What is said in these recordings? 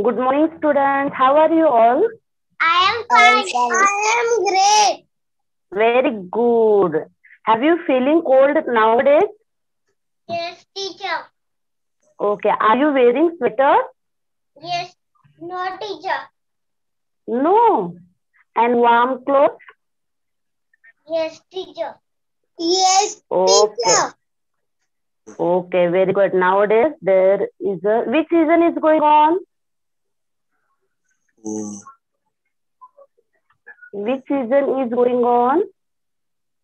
Good morning, students. How are you all? I am fine. I am great. Very good. Have you feeling cold nowadays? Yes, teacher. Okay. Are you wearing sweater? Yes. No, teacher. No. And warm clothes? Yes, teacher. Yes, Okay. teacher. Okay. Very good. Nowadays there is a which season is going on? Which season is going on,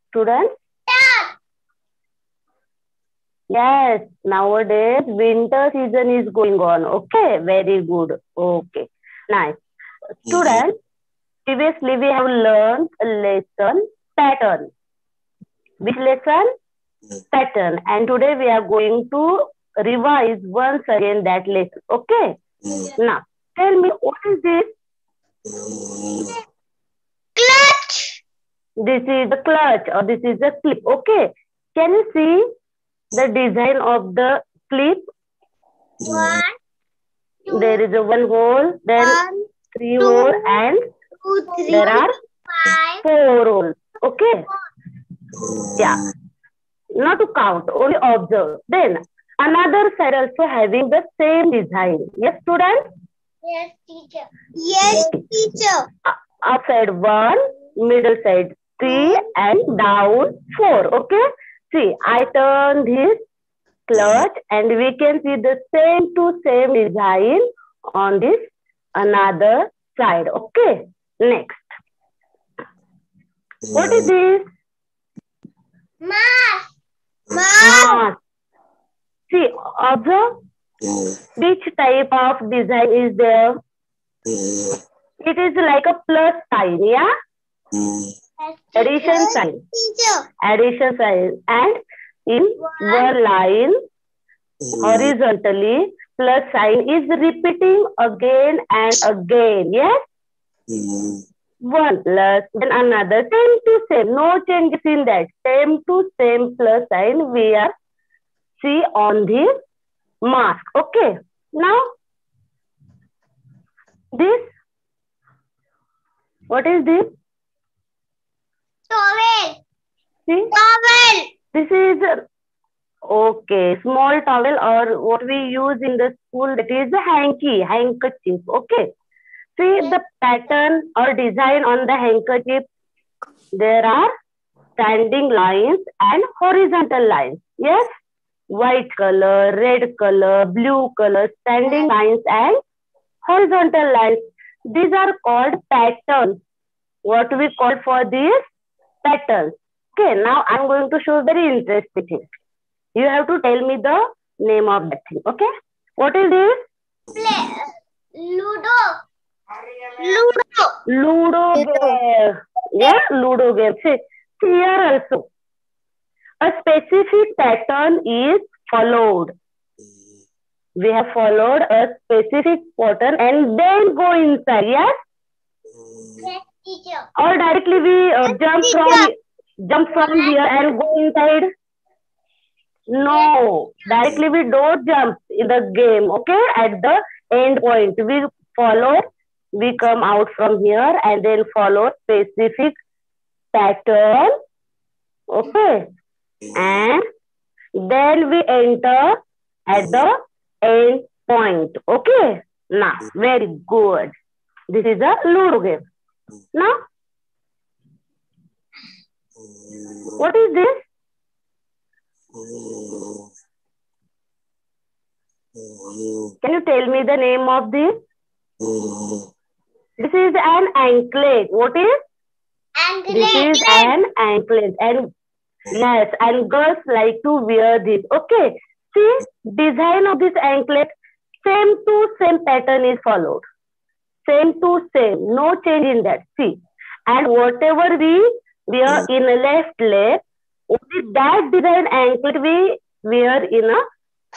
students? Yes. Nowadays winter season is going on. Okay. Very good. Okay. Nice. Students, previously we have learned a lesson pattern. Which lesson? Pattern. And today we are going to revise once again that lesson. Okay. Now, tell me what is this? Clutch. This is the clutch or this is the clip. Okay. Can you see the design of the clip? One, two, There is a one hole, then one, three two, hole, and 2, 3, there are 5, four holes. Okay. Yeah. Not to count, only observe. Then another side also having the same design. Yes, students? Yes, teacher. Yes, teacher. Upside 1, middle side 3, and down 4. Okay. See, I turn this clutch and we can see the same to same design on this another side. Okay. Next. What is this? Mask. Mask. See, observe which type of design is there. It is like a plus sign, yeah? Addition sign. Teacher. Addition sign. And in one line, horizontally, plus sign is repeating again and again, yes? One plus, then another, same to same, no changes in that. Same to same plus sign we are see on this mask. Okay. Now, this, what is this? Towel. See? Towel. This is okay, small towel or what we use in the school, that is a hanky, handkerchief. Okay. See the pattern or design on the handkerchief. There are standing lines and horizontal lines. Yes. White color, red color, blue color, standing lines and horizontal lines. These are called patterns. What we call for these patterns. Okay. Now I'm going to show very interesting thing. You have to tell me the name of that thing. Okay. What is this? Play. Ludo. Ludo. Ludo game. Yeah, Ludo game. See, here also. A specific pattern is followed. We have followed a specific pattern and then go inside. Yes? Yes, teacher. Or directly we jump from here and go inside. No, directly we don't jump in the game. Okay, at the end point we follow. We come out from here and then follow specific pattern. Okay, and then we enter at the end point. Okay, now very good. This is a Ludo game. Now, what is this? Can you tell me the name of this? This is an anklet. What is? Anklet. This is an anklet. And yes, and girls like to wear this. Okay. See, design of this anklet, same to same pattern is followed. Same to same. No change in that. See. And whatever we wear in a left leg, only that design anklet we wear in a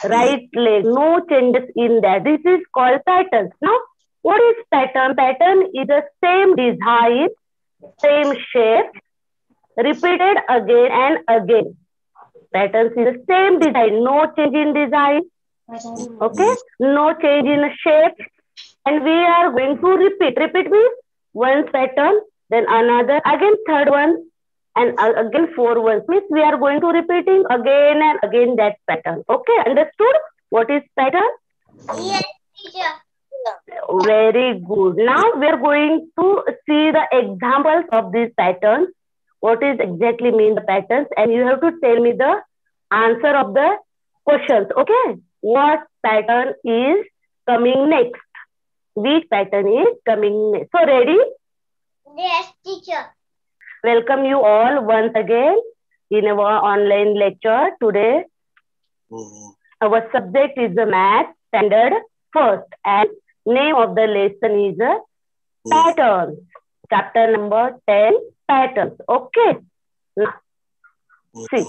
right leg. No changes in that. This is called patterns. Now, what is pattern? Pattern is the same design, same shape, repeated again and again. Patterns is the same design, no change in design. Okay, no change in shape And we are going to repeat. Repeat means one pattern, then another, again third one, and again four ones. Means we are going to repeating again and again that pattern. Okay, understood? What is pattern? Yes, teacher. Very good. Now we are going to see the examples of these patterns. What is exactly mean the patterns, and you have to tell me the answer of the questions. Okay, what pattern is coming next? Which pattern is coming next? So ready? Yes, teacher. Welcome you all once again in our online lecture today. Our subject is the math standard first, and name of the lesson is patterns. Chapter number 10, patterns. Okay. Now, see,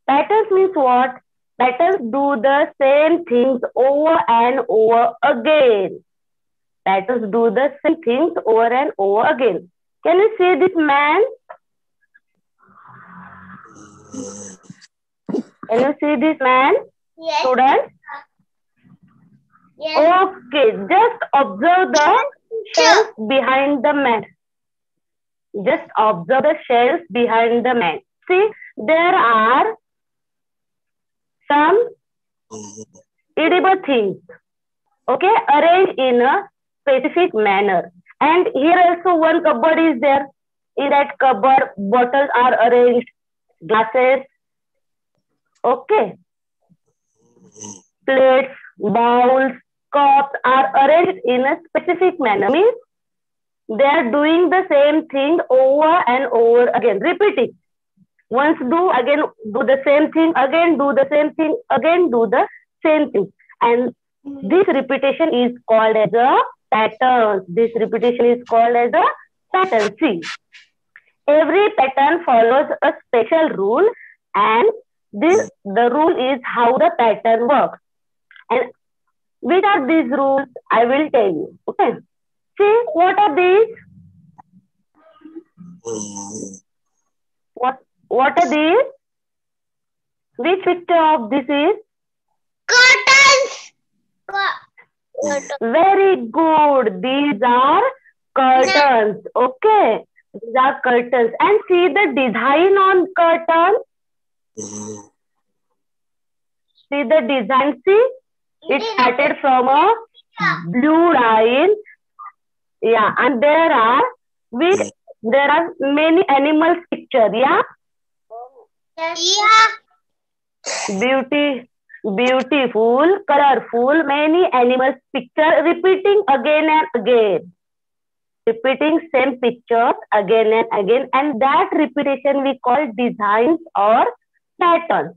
patterns means what? Patterns do the same things over and over again. Patterns do the same things over and over again. Can you see this man? Can you see this man? Yes. Students? Yes. Okay, just observe the shells behind the man. Just observe the shells behind the man. See, there are some edible things, okay, arranged in a specific manner. And here also one cupboard is there. In that cupboard, bottles are arranged, glasses, okay, plates, bowls, cups are arranged in a specific manner. Means they are doing the same thing over and over again, repeating. Once do, again do the same thing, again do the same thing, again do the same thing. And this repetition is called as a pattern. This repetition is called as a pattern. See, every pattern follows a special rule, and the rule is how the pattern works. And which are these rules? I will tell you. Okay. See, what are these? What are these? Which picture of this is? Curtains. Very good. These are curtains. Okay. These are curtains. And see the design on curtain. See the design. See, it started from a blue line. Yeah, and there are many animals picture. Yeah. Yeah. Beautiful, colorful, many animals picture repeating again and again. Repeating same pictures again and again, and that repetition we call designs or patterns.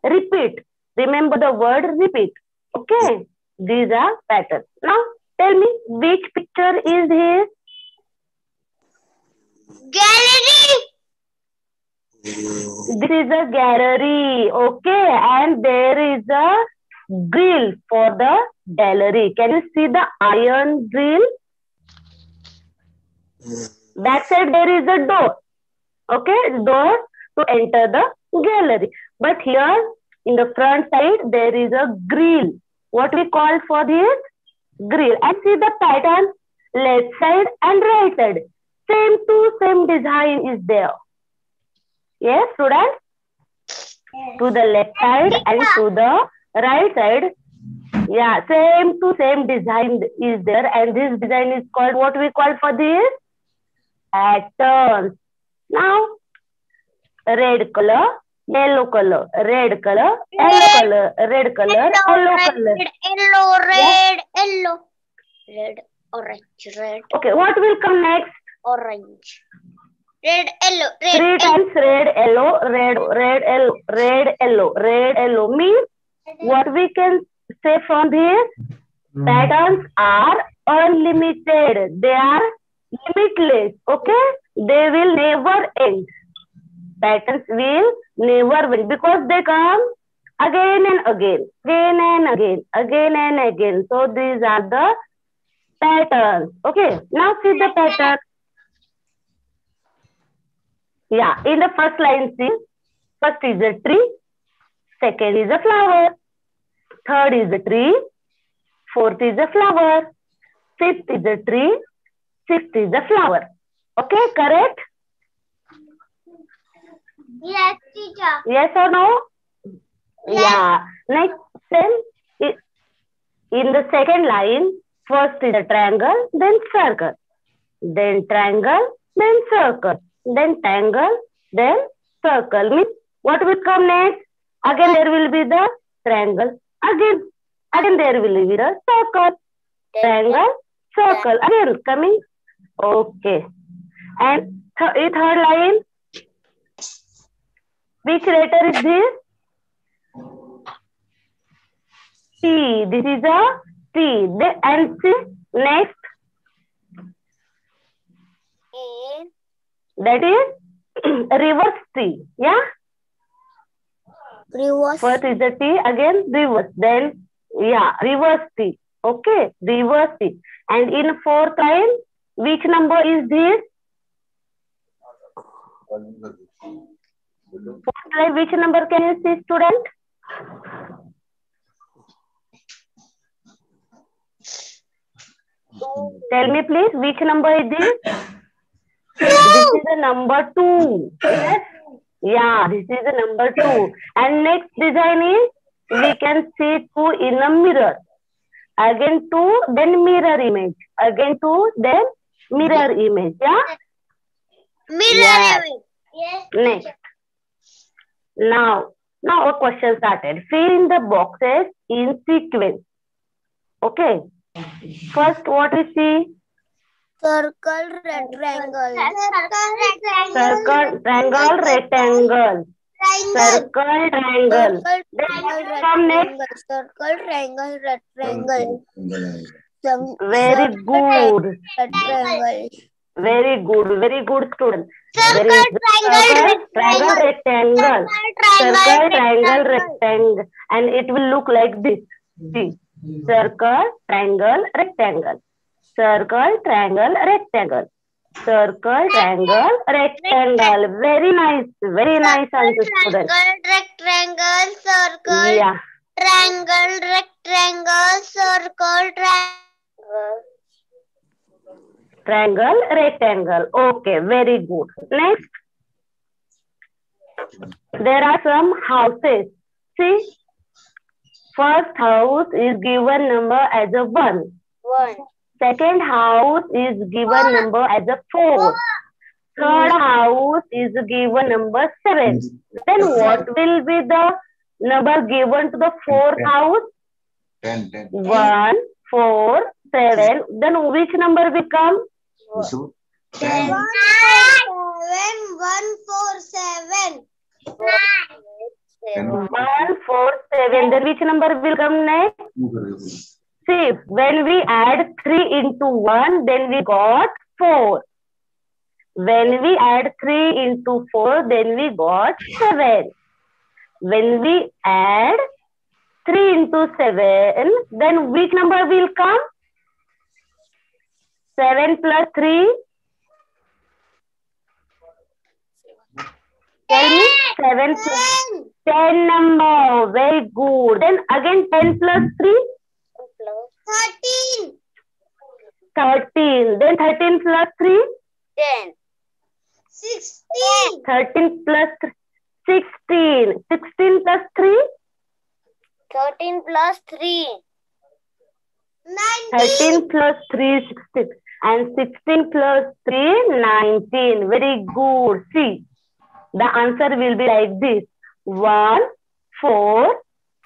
Repeat. Remember the word repeat. Okay. These are patterns. Now tell me which picture is here? Gallery. This is a gallery, okay, and there is a grill for the gallery. Can you see the iron grill? Back side there is a door, okay, door to enter the gallery. But here in the front side there is a grill. What we call for this? Grill. And see the pattern, left side and right side. Same to same design is there. Yes, students? To the left side and to the right side. Yeah, same to same design is there. And this design is called, what we call for this? Patterns. Now, red color, yellow color, red color, yellow color, red color, yellow color. Yellow, red, yellow. Red, orange, red. Okay, what will come next? Orange. Red, yellow, red. Three times red, yellow, red, red, yellow, red, yellow, red, yellow. Means what we can say from this? Patterns are unlimited. They are limitless. Okay? They will never end. Patterns will never end because they come again and again, again and again, again and again. So these are the patterns. Okay? Now see the pattern. Yeah, in the first line, see, first is a tree, second is a flower, third is a tree, fourth is a flower, fifth is a tree, sixth is a flower. Okay, correct? Yes, teacher. Yes or no? Yes. Yeah. Next, then in the second line, first is a triangle, then circle, then triangle, then circle, then triangle, then circle. Means what will come next? Again there will be the triangle. Again there will be the circle. Triangle, circle. Again coming. Okay. And third line, which letter is this? T. This is a T. And see, next, that is reverse T. Yeah. Reverse. First is the T, again reverse. Then, yeah, reverse T. Okay, reverse T. And in fourth line, which number is this? Fourth line, which number can you see, student? Tell me please, which number is this? This is the number 2. Yes? Yeah, this is the number 2. And next design is, we can see 2 in a mirror. Again 2, then mirror image. Again 2, then mirror image. Yeah? Mirror image. Yes. Next. Now our question started. Fill in the boxes in sequence. Okay. First, what we see? Circle, rectangle. Circle, triangle, rectangle. Circle, triangle. Come next. Circle, triangle, rectangle. Very good. Rectangle. Very good student. Circle, There is triangle, triangle, rectangle. Circle, triangle, rectangle. And it will look like this. See. Circle, triangle, rectangle. Circle, triangle, rectangle. Circle, triangle, rectangle. Very nice answer, student. Rectangle, circle. Yeah. Triangle, rectangle, circle, triangle. Triangle, rectangle. Okay, very good. Next, there are some houses. See, first house is given number as a 1. Second house is given number as a 4. Third house is given number 7. Then what will be the number given to the fourth house? 10. 1, 4, 7. Then which number will come? 10. 1, 4, 7. 1, 4, 7. Then which number will come next? See, when we add 3 into 1, then we got 4. When we add 3 into 4, then we got 7. When we add 3 into 7, then which number will come? 7 plus 3? Tell me, 7 plus 10 number. Very good. Then again 10 plus 3? 13. 13. Then 13 plus 3? 10. 16. 13 plus 3? 16. 16 plus 3? 13 plus 3. 19. 13 plus 3, 16. And 16 plus 3, 19. Very good. See, the answer will be like this. 1, 4,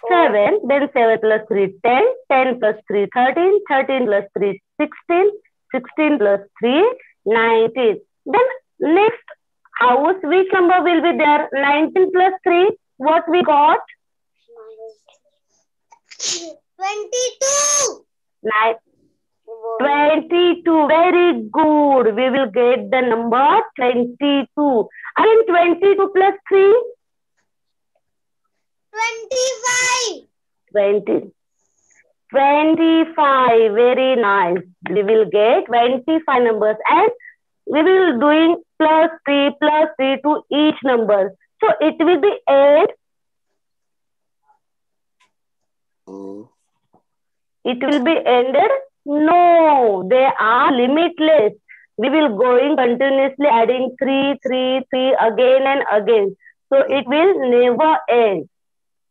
7. Then 7 plus 3, 10. 10 plus 3, 13. 13 plus 3, 16. 16 plus 3, 19. Then next house, which number will be there? 19 plus 3. What we got? 22. 22. Very good. We will get the number 22. Again 22 plus 3? 25. 20. 25. Very nice. We will get 25 numbers and we will doing plus 3 to each number. So it will be 8. It will be ended No, they are limitless. We will going continuously adding 3, 3, 3 again and again. So it will never end.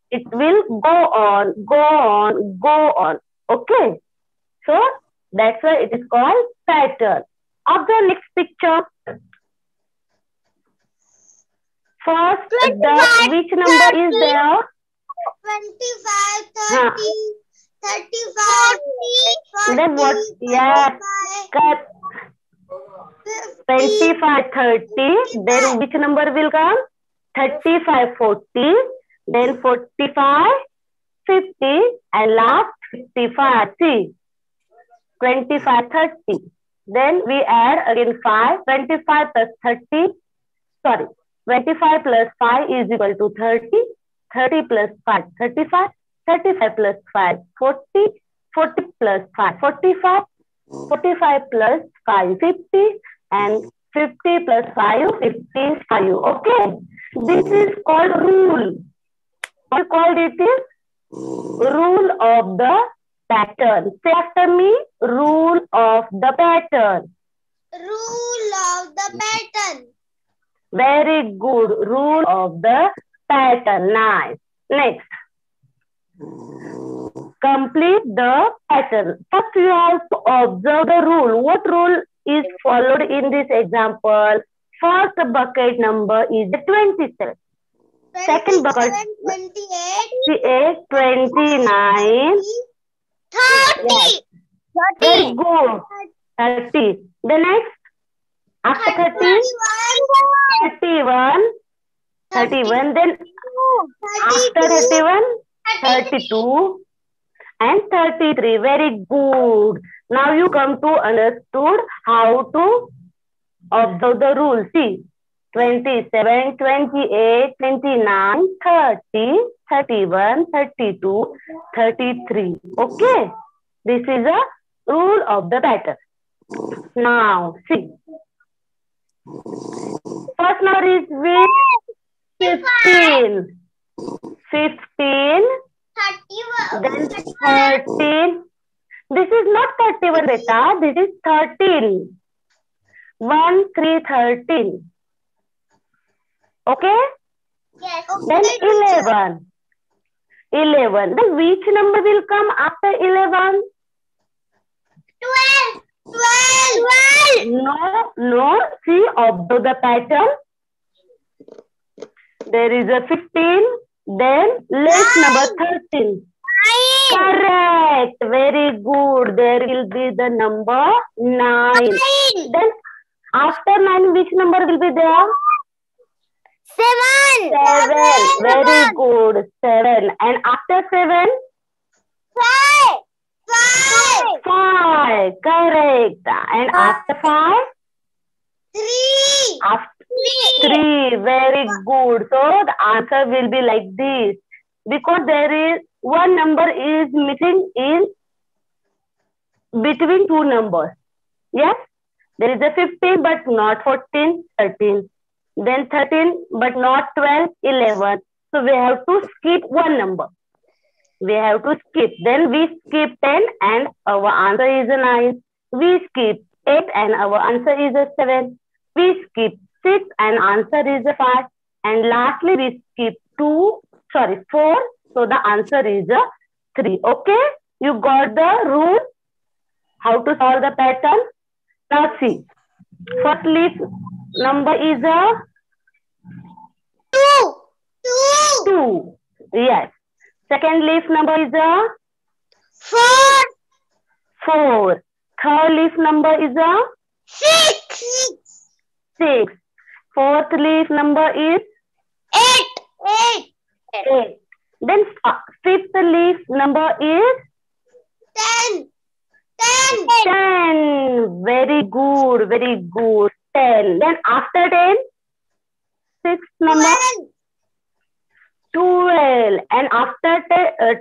It will go on, go on, go on. Okay. So that's why it is called pattern. Of the next picture. First, which number is there? 25, 30, Huh. 35, 40, Then what? Yes. Cut. 25, 30. Then which number will come? 35, 40. Then 45, 50. And last 55. See. 25, 30. Then we add again 5. 25 plus 30. Sorry. 25 plus 5 is equal to 30. 30 plus 5, 35. 35 plus 5, 40. 40 plus 5, 45. 45 plus 5, 50. And 50 plus 5, 55. Okay. This is called rule. What called it is? Rule of the pattern. Say after me, rule of the pattern. Rule of the pattern. Very good. Rule of the pattern. Nice. Next. Complete the pattern. First, you have to observe the rule. What rule is followed in this example? First bucket number is 27. Second bucket 28, 29. 30. Yes. Very good. 30. The next, after 30, 31. 31. Then after 31, 32 and 33. Very good. Now you come to understood how to observe the rule. See, 27, 28, 29, 30, 31, 32, 33. Okay. This is a rule of the pattern. Now, see. First number is with 15. 15. 31. Then 13. This is not 31, beta. This is 13. 1, 3, 13. Okay? Yes. Then 11. 11. Then which number will come after 11? 12. 12. No. See, observe the pattern. There is a 15. Then less number 13. Correct. Very good. There will be the number 9. Then after 9, which number will be there? 7. 7. Very good. 7. And after 7? 5. 5. Correct. And after 5? 3. After 3. Very good. So the answer will be like this. Because there is one number is missing in between two numbers. Yes? There is a 15 but not 14, 13. Then 13 but not 12, 11. So we have to skip one number. We have to skip. Then we skip 10 and our answer is a 9. We skip 8 and our answer is a 7. We skip 6 and answer is a 5. And lastly we skip 4. So the answer is a 3. Okay? You got the rule? How to solve the pattern? Now see. First leaf number is a 2. Yes. Second leaf number is a 4. Third leaf number is a 6. Fourth leaf number is 8. Then fifth leaf number is 10. Very good. 10. Then after 10, sixth number 12. And after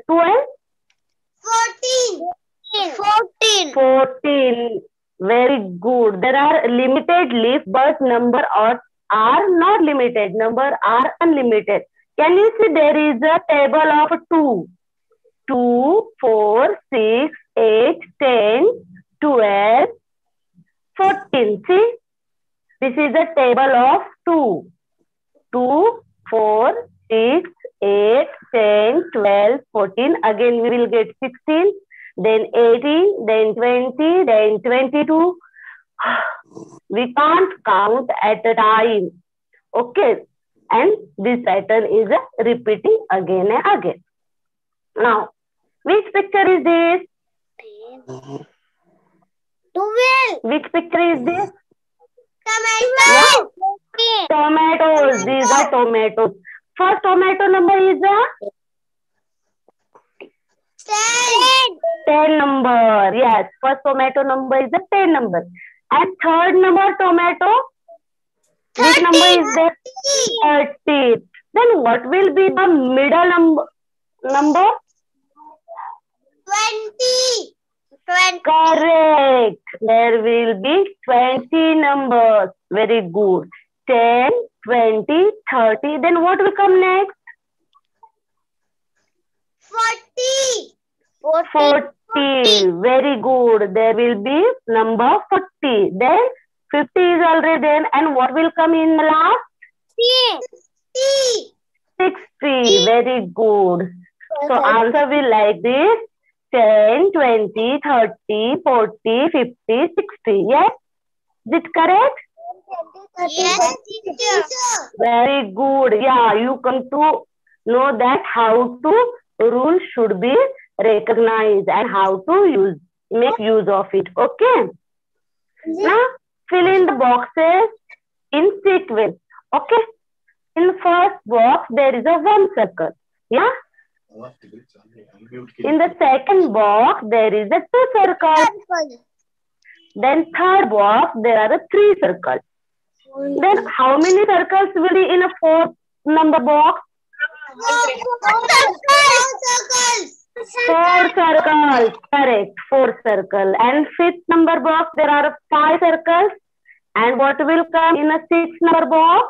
12, 14. Very good. There are limited leaf, but number are not limited. Number are unlimited. Can you see there is a table of 2? 2, 4, 6, 8, 10, 12, 14. See, this is the table of 2. 2, 4, 6, 8, 10, 12, 14. Again, we will get 16, then 18, then 20, then 22. We can't count at a time. Okay. And this pattern is repeating again and again. Now, which picture is this? 12. Which picture is this? Tomato. Yeah. Tomatoes. These are tomatoes. First tomato number is 10 number. Yes, first tomato number is the 10 number. And third number tomato, which number is there? 30. Then what will be the middle number? 20. 20. Correct. There will be 20 numbers. Very good. 10, 20, 30. Then what will come next? 40. 40. Very good. There will be number 40. Then 50 is already there. And what will come in the last? 60. Very good. So answer will like this. 10, 20, 30, 40, 50, 60. Yes? Is it correct? Yes, teacher. Very good. Yeah, you come to know that how to rules should be recognized and how to make use of it. Okay. Now fill in the boxes in sequence. Okay. In the first box there is a 1 circle. Yeah. In the second box there is a 2 circles. Then third box there are 3 circles. Then how many circles will be in a 4th number box? 4 circles. Correct. 4 circles. And 5th number box there are 5 circles. And what will come in a 6th number box?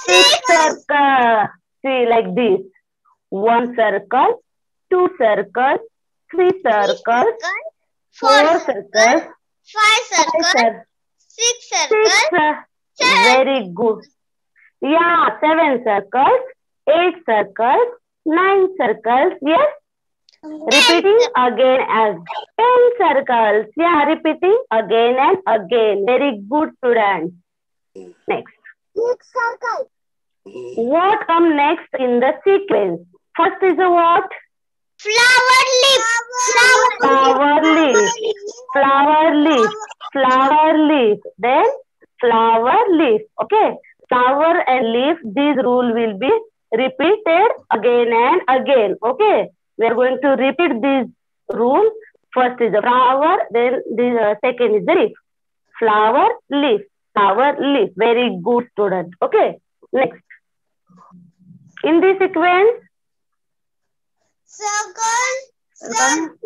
6 circles. See, like this. 1 circle, 2 circles, 3 circles, 4 circles, 5 circles. 6 circles. Very good. Yeah, 7 circles, 8 circles, 9 circles. Yes. Repeating again as 10 circles. Yeah, repeating again and again. Very good, students. Next. 6 circles. What comes next in the sequence? First is a what? Flower leaf. Flower leaf. Flower leaf. Flower leaf. Then flower leaf. Okay. Flower and leaf. This rule will be repeated again and again. Okay. We are going to repeat this rule. First is a flower. Then the second is the leaf. Flower, leaf. Flower, leaf. Very good, student. Okay. Next. In this sequence, Circle, sun,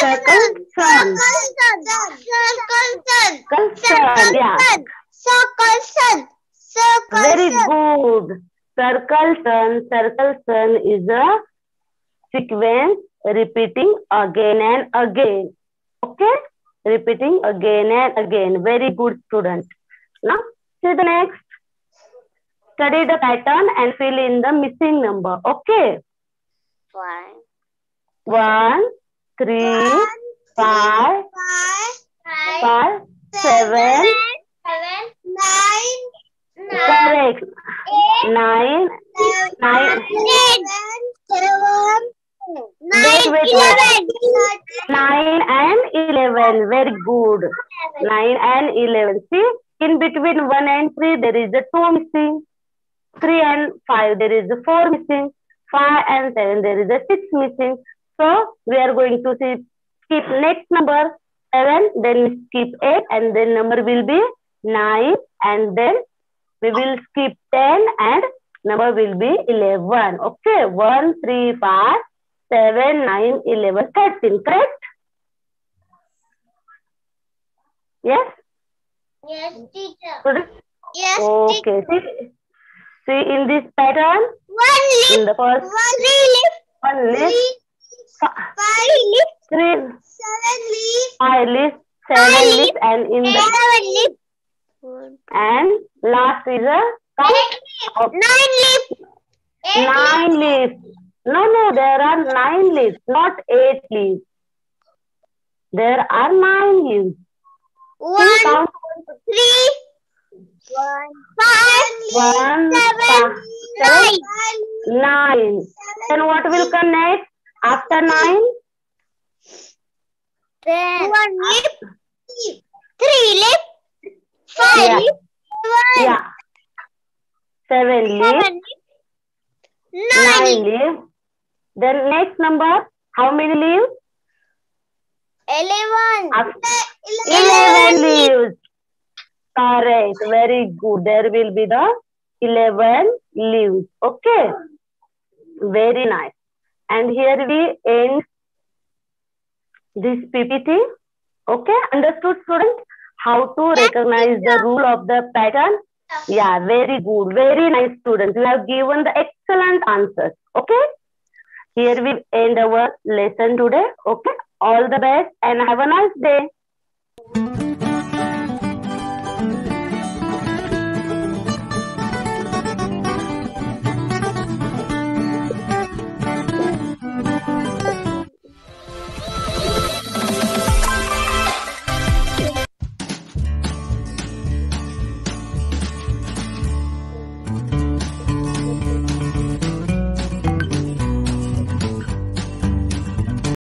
circle, circle, sun, sun, yeah. Circle, sun. Very good. Circle, sun is a sequence repeating again and again. Okay? Repeating again and again. Very good, student. Now, see the next. Study the pattern and fill in the missing number. Okay? 1, 3, 5, 7. Correct. 9. Wait. 9 and 11. Very good. 9 and 11. See, in between 1 and 3, there is a 2 missing. 3 and 5, there is a 4 missing. 5 and 7, there is a 6 missing. So, we are going to skip next number 7, then skip 8, and then number will be 9, and then we will skip 10, and number will be 11. Okay, 1, 3, 5, 7, 9, 11, 13. Correct? Yes? Yes, teacher. Okay. See, See in this pattern, One leaf. in the first Three leaf. one leaf, Five leaf. three, Seven leaf. 5 leaves, 7 leaves, and in the Seven leaf. and last is a count of 9 leaf. 9 leaves. No, there are 9 leaves, not 8 leaves. There are 9 leaves. See, count 3, 5, 1, 7, 9. 9. Then what will come next after 9? 1 leaf. 3 leaf. 5 Yeah. leaf. Yeah. 7 leaves, 9 leaves. Then next number, how many leaves? 11. 11 leaves. Correct. Very good. There will be the 11 leaves. Okay. Very nice. And here we end this PPT. Okay. Understood, students? How to recognize the rule of the pattern? Yeah, very good. Very nice, students. You have given the excellent answers. Okay. Here we end our lesson today. Okay. All the best and have a nice day.